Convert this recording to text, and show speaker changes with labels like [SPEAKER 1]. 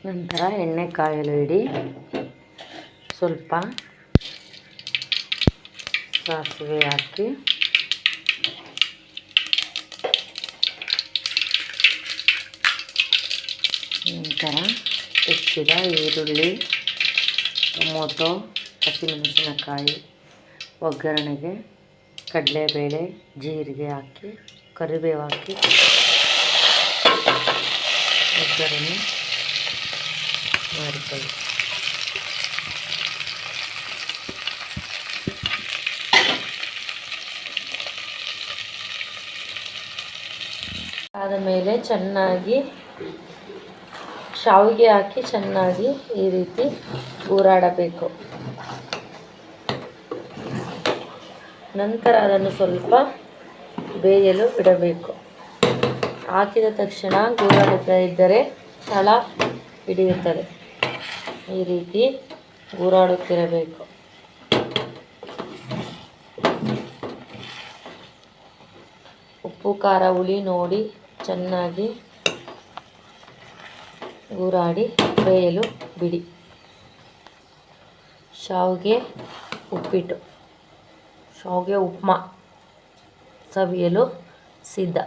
[SPEAKER 1] ನಂತರ ಎಣ್ಣೆ ಕಾಯಲು ಇಡಿ. ಸ್ವಲ್ಪ ಸಾಸಿವೆ ಹಾಕಿ, ನಂತರ ಹೆಚ್ಚಿದ ಈರುಳ್ಳಿ, ಟೊಮೊಟೊ, ಹಸಿಮೆಣಸಿನಕಾಯಿ, ಒಗ್ಗರಣೆಗೆ ಕಡಲೆಬೇಳೆ, ಜೀರಿಗೆ ಹಾಕಿ, ಕರಿಬೇವು ಹಾಕಿ ಒಗ್ಗರಣೆ ಮಾಡಿಕೊಳ್ಳಿ. ಆದಮೇಲೆ ಚೆನ್ನಾಗಿ ಶಾವಿಗೆ ಹಾಕಿ ಚೆನ್ನಾಗಿ ಈ ರೀತಿ ಗೂರಾಡಬೇಕು. ನಂತರ ಅದನ್ನು ಸ್ವಲ್ಪ ಬೇಯಲು ಬಿಡಬೇಕು. ಹಾಕಿದ ತಕ್ಷಣ ಗೂರಾಡುತ್ತಾ ಇದ್ದರೆ ತಳ ಹಿಡಿಯುತ್ತದೆ. ಈ ರೀತಿ ಗೂರಾಡುತ್ತಿರಬೇಕು. ಉಪ್ಪು ಖಾರ ಹುಳಿ ನೋಡಿ ಚೆನ್ನಾಗಿ ಗೂರಾಡಿ ಬೇಯಲು ಬಿಡಿ. ಶಾವಿಗೆ ಉಪ್ಪಿಟ್ಟು, ಶಾವಿಗೆ ಉಪ್ಮಾ ಸವಿಯಲು ಸಿದ್ಧ.